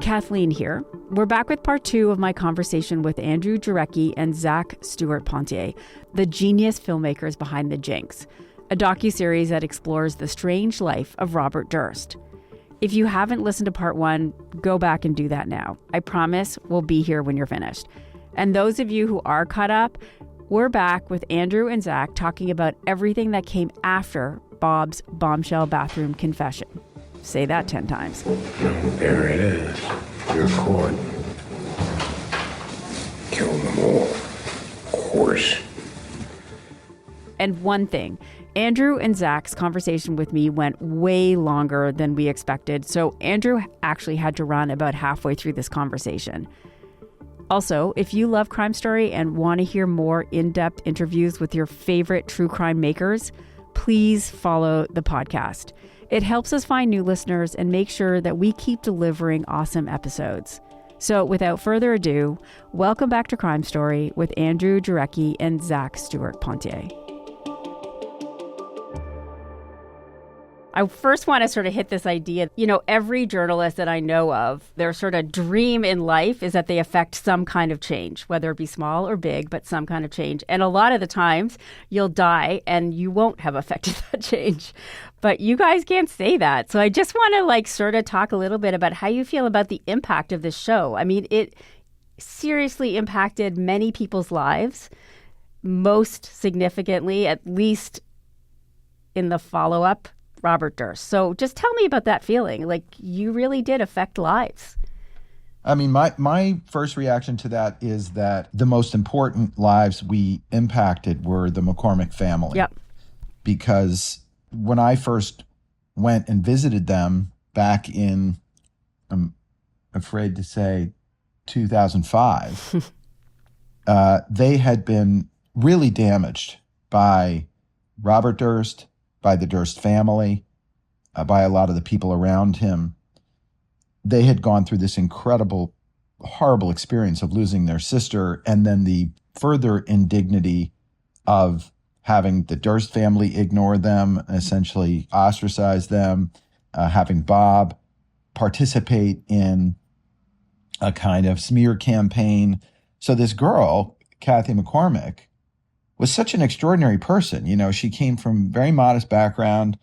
Kathleen here. We're back with part 2 of my conversation with Andrew Jarecki and Zach Stuart-Pontier, the genius filmmakers behind the Jinx, a docuseries that explores the strange life of Robert Durst. If you haven't listened to part 1, go back and do that now. I promise we'll be here when you're finished. And those of you who are caught up, we're back with Andrew and Zach talking about everything that came after Bob's bombshell bathroom confession. Say that 10 times. There it is. You're caught. Kill them all. Of course. And one thing, Andrew and Zach's conversation with me went way longer than we expected, so Andrew actually had to run about halfway through this conversation. Also, if you love Crime Story and want to hear more in-depth interviews with your favorite true crime makers, please follow the podcast. It helps us find new listeners and make sure that we keep delivering awesome episodes. So without further ado, welcome back to Crime Story with Andrew Jarecki and Zach Stuart-Pontier. I first want to sort of hit this idea, every journalist that I know of, their sort of dream in life is that they affect some kind of change, whether it be small or big, but some kind of change. And a lot of the times you'll die and you won't have affected that change. But you guys can't say that. So I just want to sort of talk a little bit about how you feel about the impact of this show. I mean, it seriously impacted many people's lives, most significantly, at least in the follow-up, Robert Durst. So just tell me about that feeling. You really did affect lives. I mean, my first reaction to that is that the most important lives we impacted were the McCormick family. Yep. Because when I first went and visited them back in, I'm afraid to say, 2005, they had been really damaged by Robert Durst, by the Durst family, by a lot of the people around him. They had gone through this incredible, horrible experience of losing their sister, and then the further indignity of having the Durst family ignore them, essentially ostracize them, having Bob participate in a kind of smear campaign. So this girl, Kathy McCormick, was such an extraordinary person. She came from a very modest background.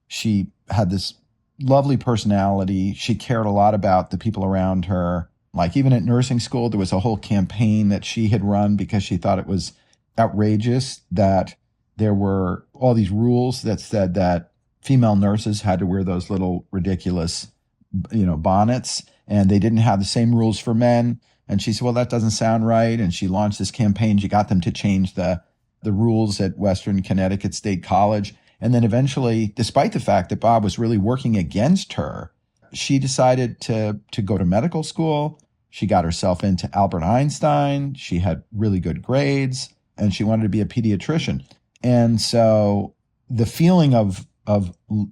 She had this lovely personality. She cared a lot about the people around her. Even at nursing school, there was a whole campaign that she had run because she thought it was outrageous that there were all these rules that said that female nurses had to wear those little ridiculous, bonnets, and they didn't have the same rules for men. And she said, well, that doesn't sound right. And she launched this campaign. She got them to change the rules at Western Connecticut State College. And then eventually, despite the fact that Bob was really working against her, she decided to go to medical school. She got herself into Albert Einstein. She had really good grades, and she wanted to be a pediatrician. And so the feeling of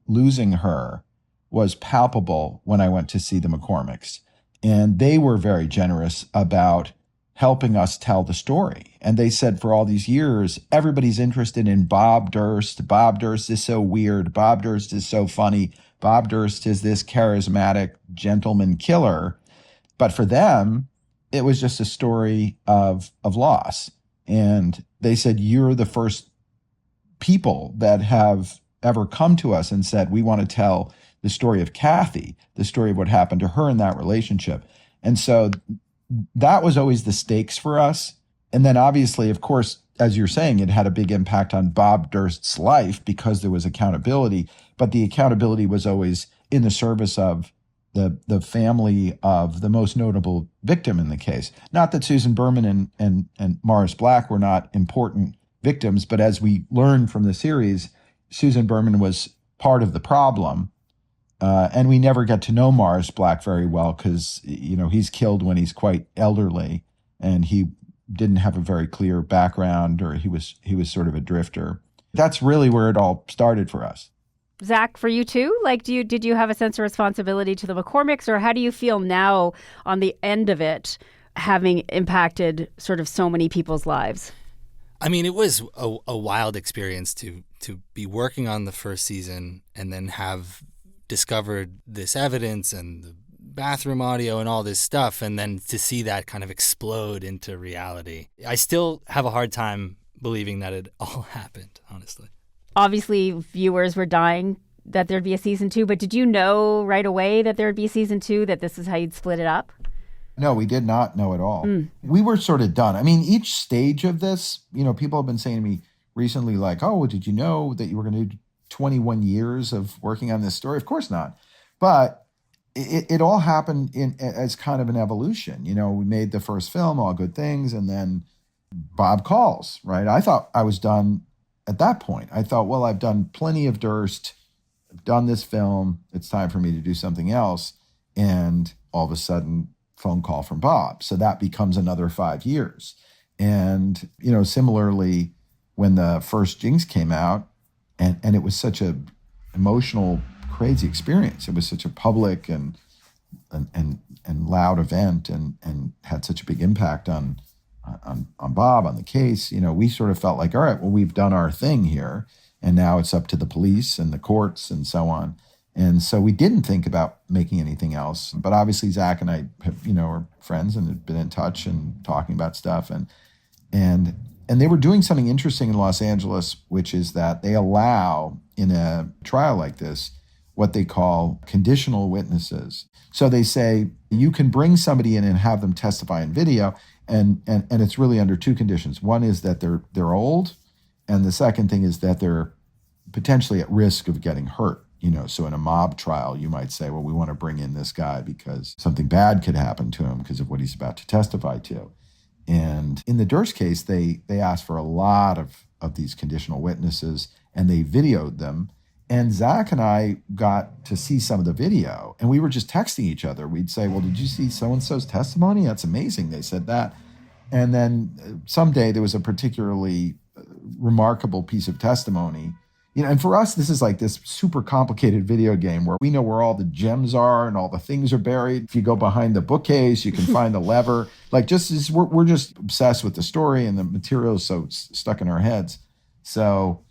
losing her was palpable when I went to see the McCormicks. And they were very generous about helping us tell the story. And they said for all these years, everybody's interested in Bob Durst. Bob Durst is so weird. Bob Durst is so funny. Bob Durst is this charismatic gentleman killer. But for them, it was just a story of loss. And they said, you're the first people that have ever come to us and said, we want to tell the story of Kathy, the story of what happened to her in that relationship. And so that was always the stakes for us. And then obviously, of course, as you're saying, it had a big impact on Bob Durst's life because there was accountability, but the accountability was always in the service of the family of the most notable victim in the case. Not that Susan Berman and Morris Black were not important victims, but as we learned from the series, Susan Berman was part of the problem. And we never get to know Morris Black very well because, he's killed when he's quite elderly and he didn't have a very clear background, or he was sort of a drifter. That's really where it all started for us. Zach, for you too? Did you have a sense of responsibility to the McCormicks, or how do you feel now on the end of it, having impacted sort of so many people's lives? I mean, it was a wild experience to be working on the first season and then have discovered this evidence and the bathroom audio and all this stuff, and then to see that kind of explode into reality. I still have a hard time believing that it all happened, honestly. Obviously, viewers were dying that there'd be a season 2, but did you know right away that there'd be a season 2, that this is how you'd split it up? No, we did not know at all. We were sort of done. I mean, each stage of this, people have been saying to me recently, like, oh, did you know that you were going to do 21 years of working on this story? Of course not. But it all happened as kind of an evolution. We made the first film, All Good Things, and then Bob calls, right? I thought I was done at that point. I thought, well, I've done plenty of Durst. I've done this film. It's time for me to do something else. And all of a sudden, phone call from Bob. So that becomes another 5 years. And, similarly, when the first Jinx came out, and it was such a emotional, crazy experience. It was such a public and loud event and had such a big impact on Bob, on the case. We sort of felt like, all right, well, we've done our thing here. And now it's up to the police and the courts and so on. And so we didn't think about making anything else. But obviously, Zach and I, are friends and have been in touch and talking about stuff. And they were doing something interesting in Los Angeles, which is that they allow, in a trial like this, what they call conditional witnesses. So they say you can bring somebody in and have them testify in video, and it's really under two conditions. One is that they're old, and the second thing is that they're potentially at risk of getting hurt. So in a mob trial, you might say, well, we want to bring in this guy because something bad could happen to him because of what he's about to testify to. And in the Durst case, they asked for a lot of these conditional witnesses, and they videoed them. And Zach and I got to see some of the video, and we were just texting each other. We'd say, well, did you see so-and-so's testimony? That's amazing. They said that. And then someday there was a particularly remarkable piece of testimony. And for us, this is like this super complicated video game where we know where all the gems are and all the things are buried. If you go behind the bookcase, you can find the lever. Like, we're just obsessed with the story, and the material is so stuck in our heads. So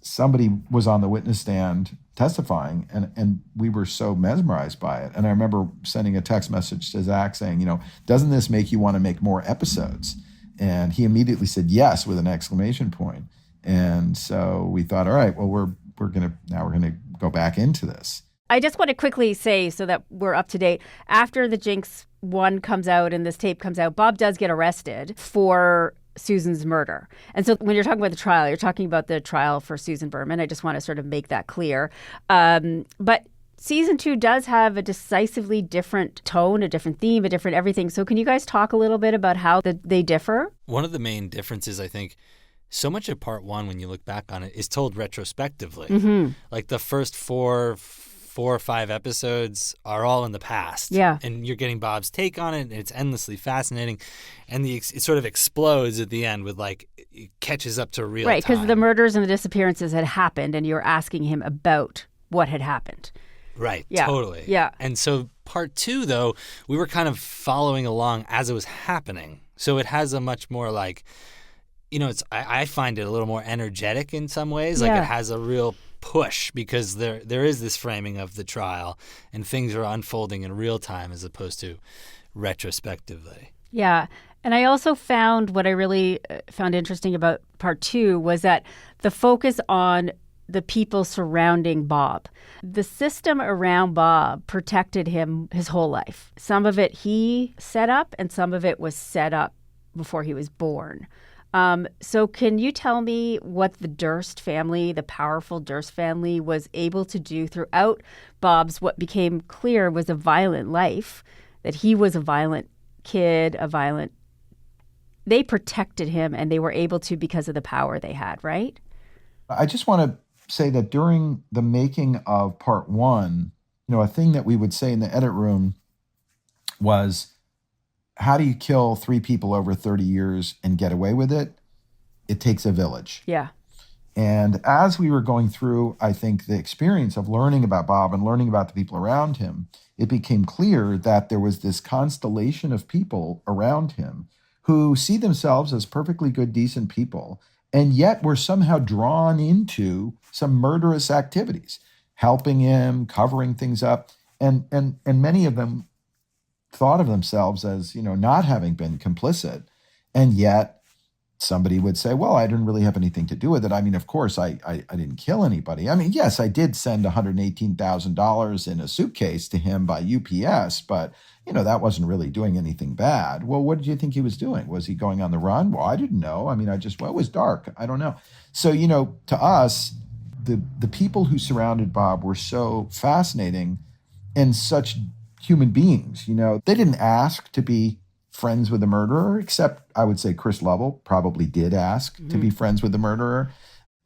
somebody was on the witness stand testifying, and we were so mesmerized by it. And I remember sending a text message to Zach saying, doesn't this make you want to make more episodes? And he immediately said yes with an exclamation point. And so we thought, all right, well, we're gonna go back into this. I just want to quickly say, so that we're up to date, after the Jinx 1 comes out and this tape comes out, Bob does get arrested for Susan's murder. And so when you're talking about the trial, you're talking about the trial for Susan Berman. I just want to sort of make that clear. But season 2 does have a decisively different tone, a different theme, a different everything. So can you guys talk a little bit about how they differ? One of the main differences, I think, so much of part 1, when you look back on it, is told retrospectively. Mm-hmm. Like the first four or five episodes are all in the past. Yeah. And you're getting Bob's take on it, and it's endlessly fascinating. And it sort of explodes at the end with, like, it catches up to real time. Right, because the murders and the disappearances had happened, and you're asking him about what had happened. Right, yeah. Totally. Yeah. And so part 2, though, we were kind of following along as it was happening. So it has a much more, like, I find it a little more energetic in some ways. Like, it has a real push because there is this framing of the trial, and things are unfolding in real time as opposed to retrospectively. Yeah. And I also found what I really found interesting about part 2 was that the focus on the people surrounding Bob. The system around Bob protected him his whole life. Some of it he set up, and some of it was set up before he was born. So can you tell me what the Durst family, the powerful Durst family, was able to do throughout Bob's, what became clear was a violent life, that he was a violent kid, they protected him, and they were able to because of the power they had, right? I just want to say that during the making of part 1, a thing that we would say in the edit room was, how do you kill 3 people over 30 years and get away with it? It takes a village. Yeah. And as we were going through, I think, the experience of learning about Bob and learning about the people around him, it became clear that there was this constellation of people around him who see themselves as perfectly good, decent people, and yet were somehow drawn into some murderous activities, helping him, covering things up. And many of them thought of themselves as, not having been complicit. And yet somebody would say, well, I didn't really have anything to do with it. I mean, of course, I didn't kill anybody. I mean, yes, I did send $118,000 in a suitcase to him by UPS, but, that wasn't really doing anything bad. Well, what did you think he was doing? Was he going on the run? Well, I didn't know. I mean, it was dark. I don't know. So, to us, the people who surrounded Bob were so fascinating and such human beings. They didn't ask to be friends with the murderer, except I would say Chris Lovell probably did ask to be friends with the murderer.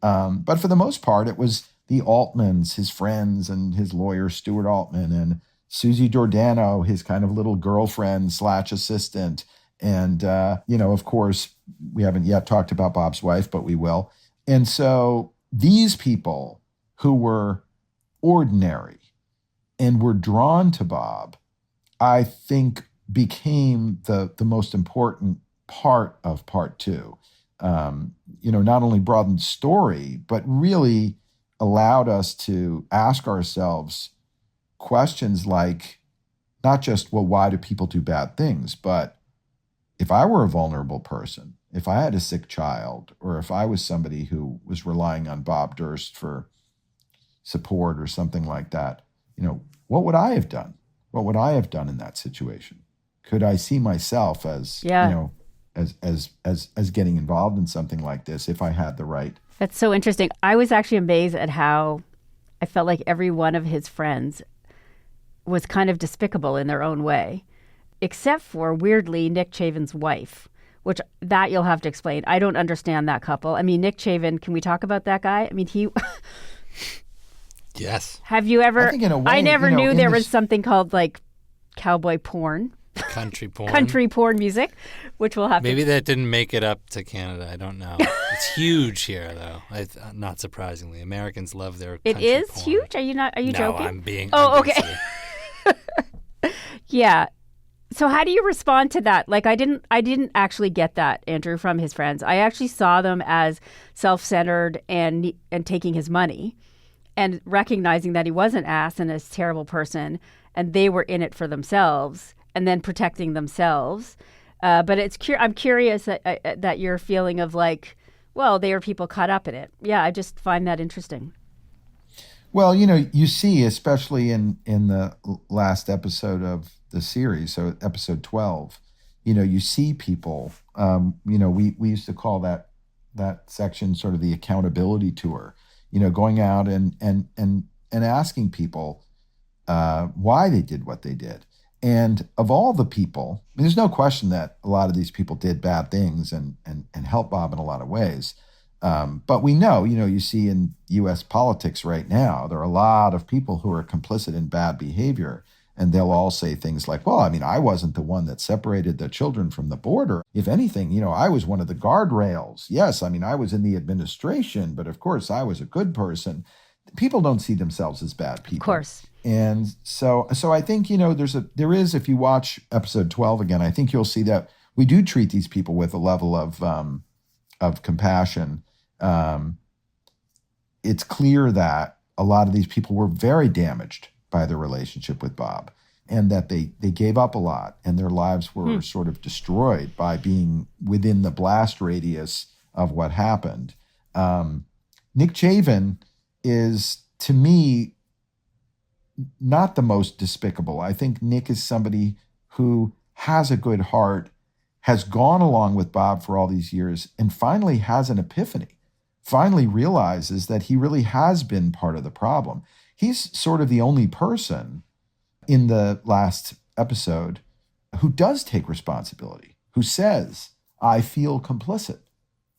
But for the most part, it was the Altmans, his friends, and his lawyer, Stuart Altman, and Susie Giordano, his kind of little girlfriend / assistant. And, of course, we haven't yet talked about Bob's wife, but we will. And so these people who were ordinary and were drawn to Bob, I think became the most important part of part two. Not only broadened the story, but really allowed us to ask ourselves questions like, not just, well, why do people do bad things? But if I were a vulnerable person, if I had a sick child, or if I was somebody who was relying on Bob Durst for support or something like that, what would I have done? What would I have done in that situation? Could I see myself as, as getting involved in something like this if I had the right? That's so interesting. I was actually amazed at how I felt like every one of his friends was kind of despicable in their own way, except for, weirdly, Nick Chavin's wife, which that you'll have to explain. I don't understand that couple. I mean, Nick Chavin, can we talk about that guy? I mean, he... Yes. Have you ever... I think in a way, I never knew there was something called, like, cowboy porn. Country porn. Country porn music, which we'll have Maybe that didn't make it up to Canada. I don't know. It's huge here, though. Not surprisingly. Americans love their country It is porn. Huge? Are you joking? No, I'm being... Oh, okay. Yeah. So how do you respond to that? Like, I didn't actually get that, Andrew, from his friends. I actually saw them as self-centered and taking his money and recognizing that he was an ass and a terrible person, and they were in it for themselves and then protecting themselves. But I'm curious that your feeling of like, well, they are people caught up in it. Yeah, I just find that interesting. Well, you see, especially in the last episode of the series, so episode 12, you see people, we used to call that section sort of the accountability tour, going out and asking people why they did what they did. And of all the people, I mean, there's no question that a lot of these people did bad things and helped Bob in a lot of ways. But we know, you see in U.S. politics right now, there are a lot of people who are complicit in bad behavior. And they'll all say things like, well, I mean, I wasn't the one that separated the children from the border. If anything, I was one of the guardrails. Yes, I mean, I was in the administration, but of course, I was a good person. People don't see themselves as bad people. Of course. And so I think, there is, if you watch episode 12 again, I think you'll see that we do treat these people with a level of compassion. It's clear that a lot of these people were very damaged by their relationship with Bob, and that they gave up a lot, and their lives were sort of destroyed by being within the blast radius of what happened. Nick Chavin is, to me, not the most despicable. I think Nick is somebody who has a good heart, has gone along with Bob for all these years, and finally has an epiphany, finally realizes that he really has been part of the problem. He's sort of the only person in the last episode who does take responsibility, who says, I feel complicit.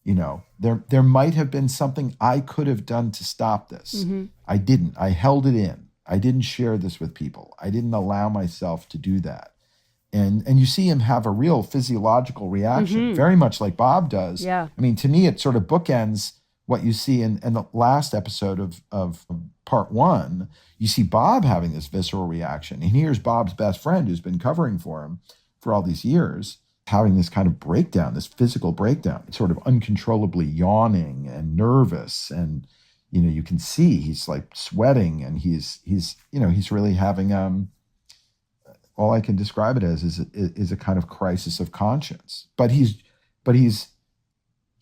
There might have been something I could have done to stop this. Mm-hmm. I didn't. I held it in. I didn't share this with people. I didn't allow myself to do that. And you see him have a real physiological reaction, very much like Bob does. Yeah. I mean, to me, it sort of bookends what you see in the last episode of part one. You see Bob having this visceral reaction. And here's Bob's best friend, who's been covering for him for all these years, having this kind of breakdown, this physical breakdown, sort of uncontrollably yawning and nervous and, you can see he's like sweating, and he's really having all I can describe it as is a kind of crisis of conscience. But he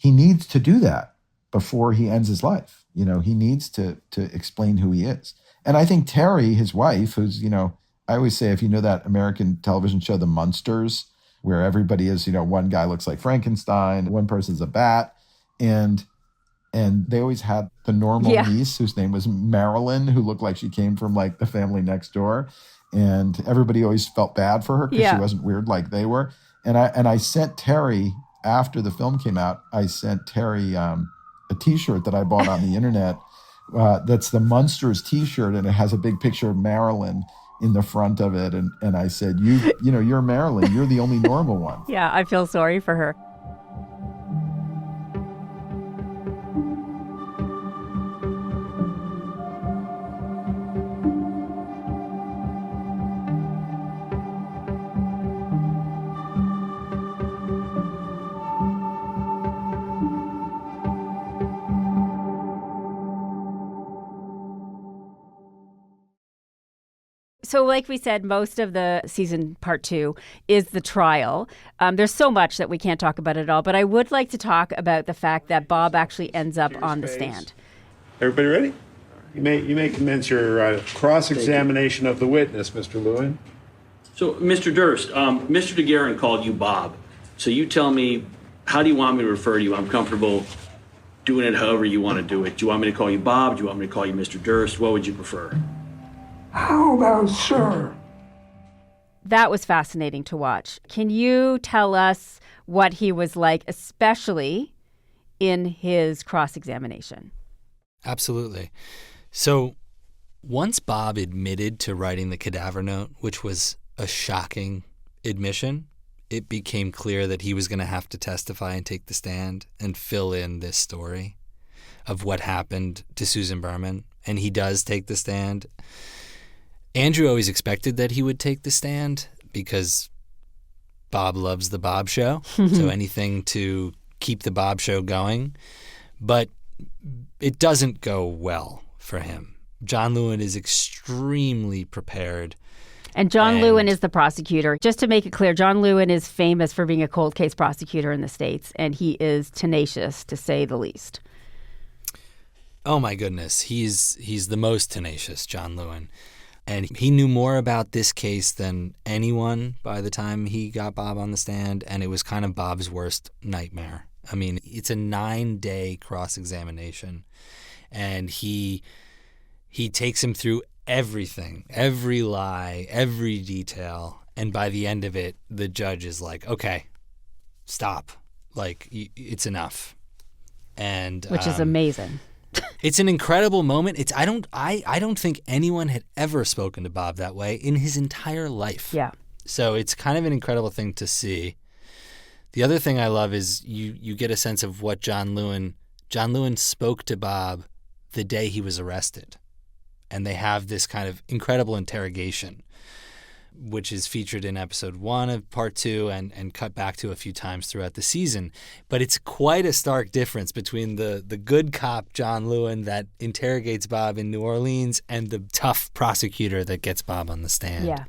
needs to do that before he ends his life. He needs to explain who he is. And I think Terry, his wife, who's, I always say, if you know that American television show, The Munsters, where everybody is, one guy looks like Frankenstein, one person's a bat, and they always had the normal niece whose name was Marilyn, who looked like she came from like the family next door. And everybody always felt bad for her because she wasn't weird like they were. And I sent Terry, after the film came out, I sent Terry a T-shirt that I bought on the internet. That's the Munsters T-shirt, and it has a big picture of Marilyn in the front of it. And I said, you're Marilyn. You're the only normal one. Yeah, I feel sorry for her. So like we said, most of the season part 2 is the trial. There's so much that we can't talk about it all, but I would like to talk about the fact that Bob actually ends up on the stand. Everybody ready? You may commence your cross-examination of the witness, Mr. Lewin. So, Mr. Durst, Mr. DeGuerin called you Bob. So you tell me, how do you want me to refer to you? I'm comfortable doing it however you want to do it. Do you want me to call you Bob? Do you want me to call you Mr. Durst? What would you prefer? How about sir? That was fascinating to watch. Can you tell us what he was like, especially in his cross-examination? Absolutely. So once Bob admitted to writing the cadaver note, which was a shocking admission, it became clear that he was going to have to testify and take the stand and fill in this story of what happened to Susan Berman. And he does take the stand. Andrew always expected that he would take the stand because Bob loves the Bob Show. So anything to keep the Bob Show going. But it doesn't go well for him. John Lewin is extremely prepared. And John Lewin is the prosecutor. Just to make it clear, John Lewin is famous for being a cold case prosecutor in the States, and he is tenacious, to say the least. Oh, my goodness. He's the most tenacious, John Lewin. And he knew more about this case than anyone by the time he got Bob on the stand, and it was kind of Bob's worst nightmare. I mean, it's a 9-day cross-examination, and he takes him through everything, every lie, every detail, and by the end of it, the judge is like, okay, stop. Like, it's enough. And which is amazing. It's an incredible moment. I don't think anyone had ever spoken to Bob that way in his entire life. Yeah. So it's kind of an incredible thing to see. The other thing I love is you get a sense of what John Lewin spoke to Bob the day he was arrested. And they have this kind of incredible interrogation, which is featured in episode 1 of part 2 and cut back to a few times throughout the season. But it's quite a stark difference between the good cop John Lewin that interrogates Bob in New Orleans and the tough prosecutor that gets Bob on the stand. Yeah.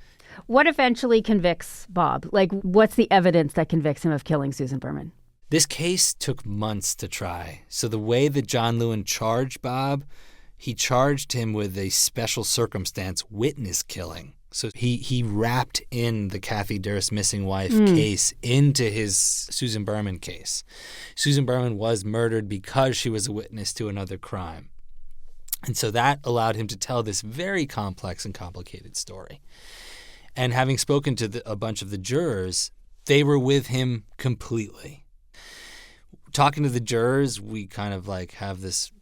What eventually convicts Bob? Like, what's the evidence that convicts him of killing Susan Berman? This case took months to try. So the way that John Lewin charged Bob, he charged him with a special circumstance witness killing. So he wrapped in the Kathy Durst missing wife case into his Susan Berman case. Susan Berman was murdered because she was a witness to another crime. And so that allowed him to tell this very complex and complicated story. And having spoken to a bunch of the jurors, they were with him completely. Talking to the jurors, we kind of like have this,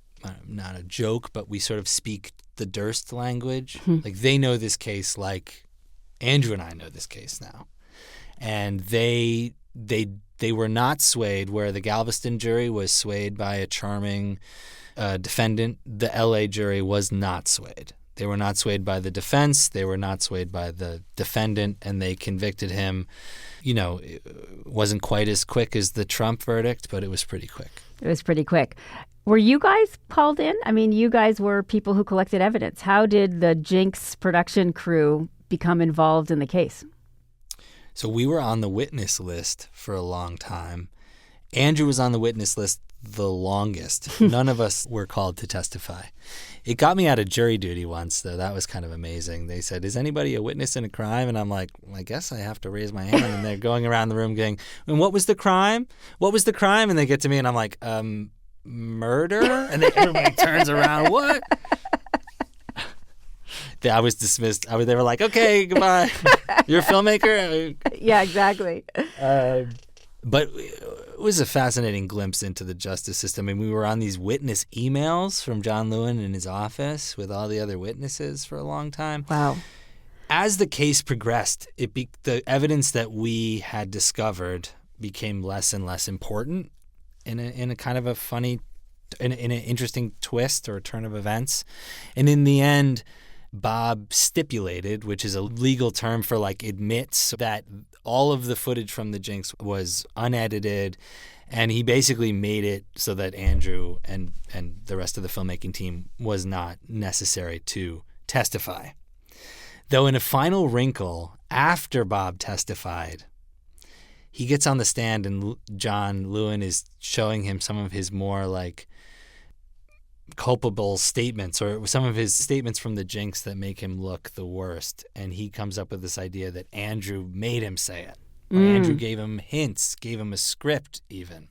not a joke, but we sort of speak the Durst language. Like they know this case like Andrew and I know this case now. And they were not swayed where the Galveston jury was swayed by a charming defendant. The LA jury was not swayed. They were not swayed by the defense. They were not swayed by the defendant, and they convicted him. You know, it wasn't quite as quick as the Trump verdict, but it was pretty quick. It was pretty quick. Were you guys called in? I mean, you guys were people who collected evidence. How did the Jinx production crew become involved in the case? So we were on the witness list for a long time. Andrew was on the witness list the longest. None of us were called to testify. It got me out of jury duty once, though. That was kind of amazing. They said, is anybody a witness in a crime? And I'm like, I guess I have to raise my hand. And they're going around the room going, and what was the crime? What was the crime? And they get to me and I'm like, murder? And everybody turns around. What? I was dismissed. They were like, okay, goodbye. You're a filmmaker? Yeah, exactly. But it was a fascinating glimpse into the justice system. I mean, we were on these witness emails from John Lewin in his office with all the other witnesses for a long time. Wow. As the case progressed, the evidence that we had discovered became less and less important in a kind of a funny, in an interesting twist or a turn of events. And in the end, Bob stipulated, which is a legal term for admits that all of the footage from the Jinx was unedited, and he basically made it so that Andrew and the rest of the filmmaking team was not necessary to testify. Though in a final wrinkle, after Bob testified, he gets on the stand and John Lewin is showing him some of his more culpable statements or some of his statements from the Jinx that make him look the worst. And he comes up with this idea that Andrew made him say it. Andrew gave him hints, gave him a script even.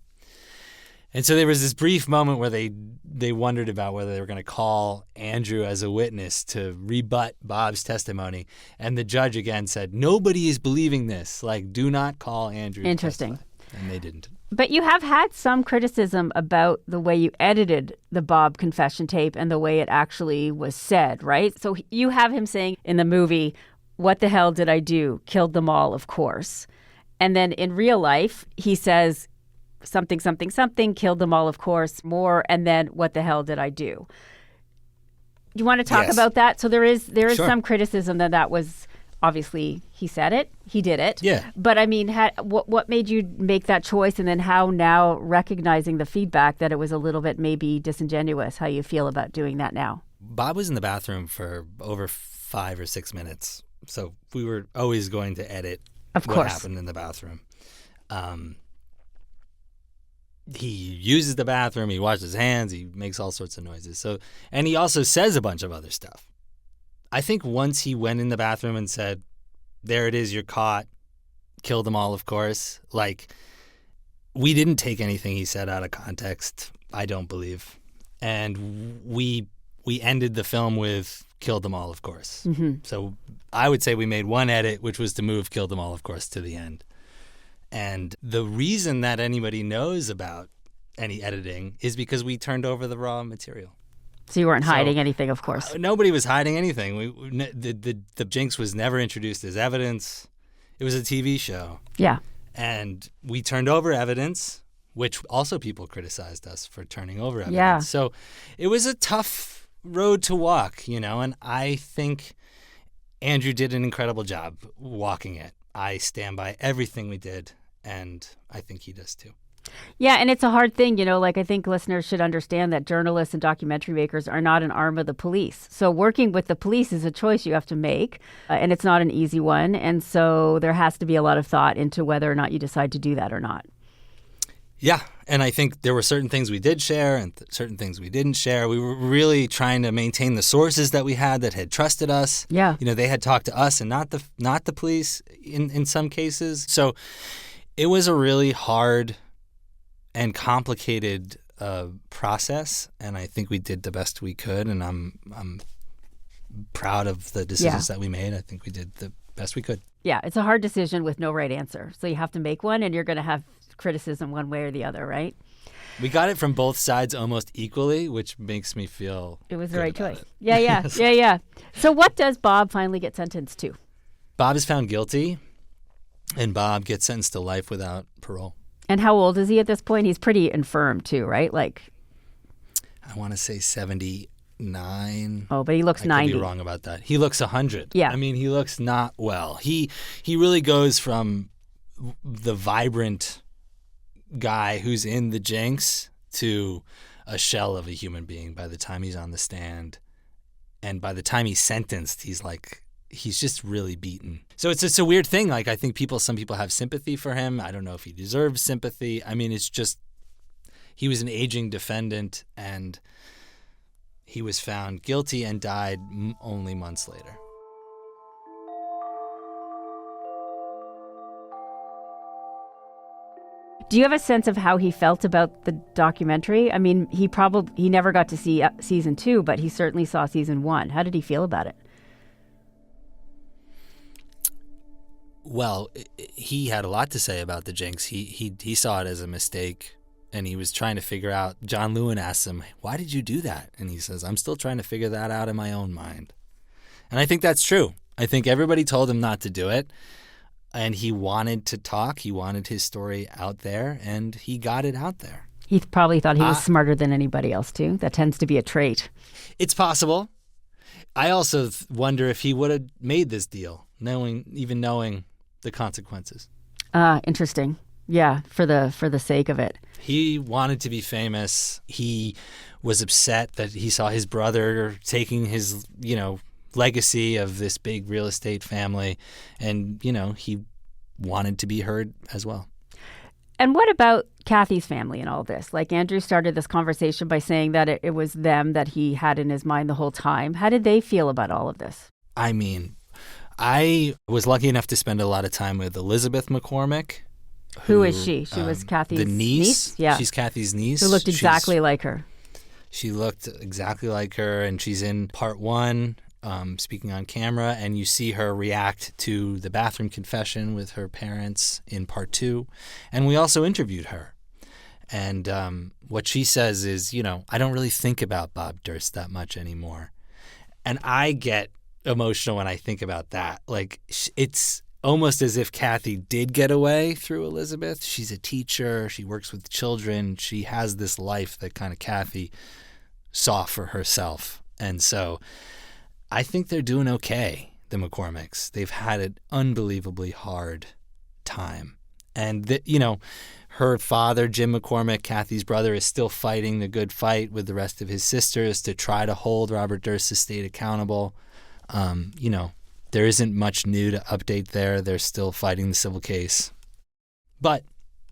And so there was this brief moment where they wondered about whether they were going to call Andrew as a witness to rebut Bob's testimony. And the judge again said, nobody is believing this. Do not call Andrew. Interesting. And they didn't. But you have had some criticism about the way you edited the Bob confession tape and the way it actually was said, right? So you have him saying in the movie, what the hell did I do? Killed them all, of course. And then in real life, he says something, something, something, killed them all, of course, more, and then what the hell did I do? You want to talk about that? So there is Sure. some criticism that was... Obviously, he said it. He did it. Yeah. But I mean, what made you make that choice? And then how now, recognizing the feedback that it was a little bit maybe disingenuous, how you feel about doing that now? Bob was in the bathroom for over 5 or 6 minutes. So we were always going to edit what happened in the bathroom. He uses the bathroom. He washes his hands. He makes all sorts of noises. And he also says a bunch of other stuff. I think once he went in the bathroom and said, there it is, you're caught, kill them all, of course, we didn't take anything he said out of context, I don't believe. And we ended the film with kill them all, of course. Mm-hmm. So I would say we made one edit, which was to move kill them all, of course, to the end. And the reason that anybody knows about any editing is because we turned over the raw material. So you weren't hiding anything, of course. Nobody was hiding anything. The Jinx was never introduced as evidence. It was a TV show. Yeah. And we turned over evidence, which also people criticized us for turning over evidence. Yeah. So it was a tough road to walk, and I think Andrew did an incredible job walking it. I stand by everything we did, and I think he does too. Yeah, and it's a hard thing, I think listeners should understand that journalists and documentary makers are not an arm of the police. So working with the police is a choice you have to make, and it's not an easy one. And so there has to be a lot of thought into whether or not you decide to do that or not. Yeah, and I think there were certain things we did share and certain things we didn't share. We were really trying to maintain the sources that we had that had trusted us. Yeah. They had talked to us and not the police in some cases. So it was a really hard and complicated process, and I think we did the best we could, and I'm proud of the decisions that we made. I think we did the best we could. Yeah, it's a hard decision with no right answer. So you have to make one, and you're going to have criticism one way or the other, right? We got it from both sides almost equally, which makes me feel it was the right choice. Yeah. So what does Bob finally get sentenced to? Bob is found guilty, and Bob gets sentenced to life without parole. And how old is he at this point? He's pretty infirm too, right? I want to say 79. Oh, but he looks 90. I could be wrong about that. He looks 100. Yeah. I mean, he looks not well. He really goes from the vibrant guy who's in the Jinx to a shell of a human being by the time he's on the stand. And by the time he's sentenced, he's just really beaten. So it's a weird thing. Like, I think some people have sympathy for him. I don't know if he deserves sympathy. I mean, it's just, he was an aging defendant, and he was found guilty and died only months later. Do you have a sense of how he felt about the documentary? I mean, he never got to see season 2, but he certainly saw season 1. How did he feel about it? Well, he had a lot to say about the Jinx. He saw it as a mistake, and he was trying to figure out. John Lewin asked him, "Why did you do that?" And he says, "I'm still trying to figure that out in my own mind." And I think that's true. I think everybody told him not to do it. And he wanted to talk. He wanted his story out there, and he got it out there. He probably thought he was smarter than anybody else, too. That tends to be a trait. It's possible. I also wonder if he would have made this deal, knowing the consequences. Interesting. Yeah, for the sake of it. He wanted to be famous. He was upset that he saw his brother taking his, legacy of this big real estate family, and he wanted to be heard as well. And what about Kathy's family in all this? Like, Andrew started this conversation by saying that it was them that he had in his mind the whole time. How did they feel about all of this? I mean, I was lucky enough to spend a lot of time with Elizabeth McCormick. Who is she? She was Kathy's the niece. Yeah, she's Kathy's niece. Who looked exactly like her. She looked exactly like her, and she's in part 1. Speaking on camera, and you see her react to the bathroom confession with her parents in part 2. And we also interviewed her. And what she says is, I don't really think about Bob Durst that much anymore. And I get emotional when I think about that. Like, it's almost as if Kathy did get away through Elizabeth. She's a teacher. She works with children. She has this life that kind of Kathy saw for herself. And so I think they're doing okay, the McCormicks. They've had an unbelievably hard time. And, her father, Jim McCormick, Kathy's brother, is still fighting the good fight with the rest of his sisters to try to hold Robert Durst's estate accountable. There isn't much new to update there. They're still fighting the civil case. But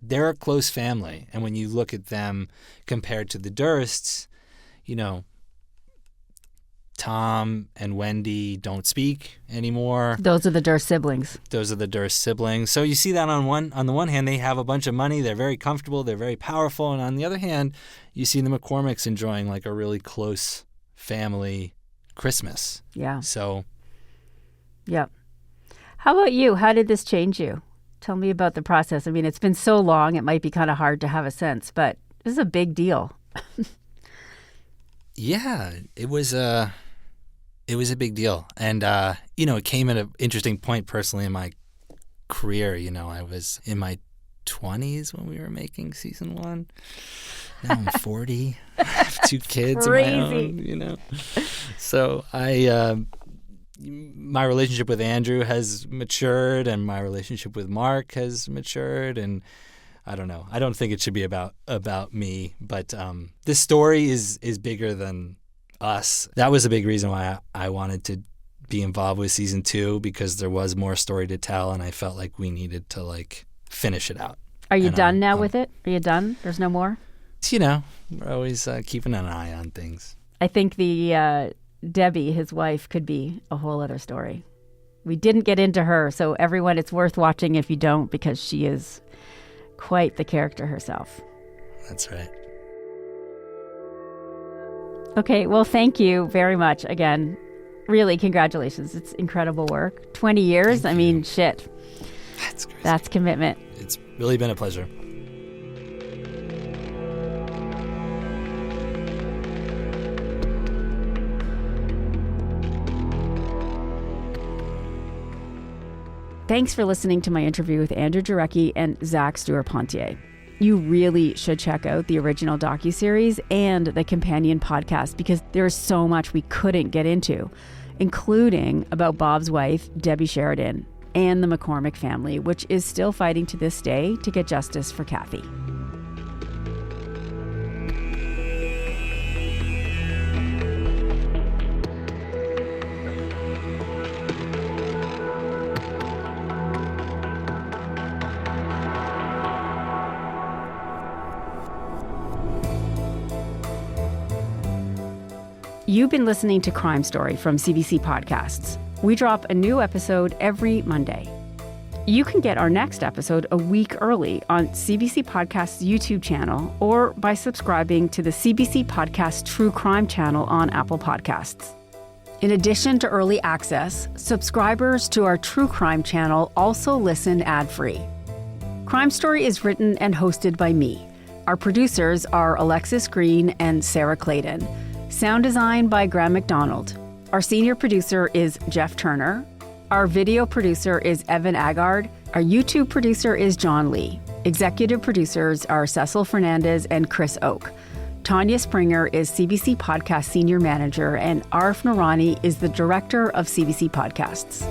they're a close family. And when you look at them compared to the Dursts, Tom and Wendy don't speak anymore. Those are the Durst siblings. So you see that on the one hand, they have a bunch of money. They're very comfortable. They're very powerful. And on the other hand, you see the McCormicks enjoying like a really close family Christmas. Yeah. So. Yeah. How about you? How did this change you? Tell me about the process. I mean, it's been so long, it might be kind of hard to have a sense, but this is a big deal. Yeah, it was a big deal. And, it came at an interesting point personally in my career. I was in my 20s when we were making season 1. Now I'm 40. I have 2 kids of my own, So my relationship with Andrew has matured, and my relationship with Mark has matured, and I don't know. I don't think it should be about me, but this story is bigger than us. That was a big reason why I wanted to be involved with season 2, because there was more story to tell, and I felt like we needed to finish it out. Are you done now with it? Are you done? There's no more? We're always keeping an eye on things. I think the Debbie, his wife, could be a whole other story. We didn't get into her, so everyone, it's worth watching if you don't, because she is quite the character herself. That's right. Okay, well, thank you very much. Again, really, congratulations. It's incredible work. 20 years, I mean, shit. That's crazy. That's commitment. It's really been a pleasure. Thanks for listening to my interview with Andrew Jarecki and Zach Stuart-Pontier. You really should check out the original docuseries and the companion podcast, because there is so much we couldn't get into, including about Bob's wife, Debbie Sheridan, and the McCormick family, which is still fighting to this day to get justice for Kathy. You've been listening to Crime Story from CBC Podcasts. We drop a new episode every Monday. You can get our next episode a week early on CBC Podcast's YouTube channel or by subscribing to the CBC Podcast True Crime channel on Apple Podcasts. In addition to early access, subscribers to our True Crime channel also listen ad-free. Crime Story is written and hosted by me. Our producers are Alexis Green and Sarah Clayton. Sound design by Graham McDonald. Our senior producer is Jeff Turner. Our video producer is Evan Agard. Our YouTube producer is John Lee. Executive producers are Cecil Fernandez and Chris Oak. Tanya Springer is CBC Podcast Senior Manager, and Arif Noorani is the Director of CBC Podcasts.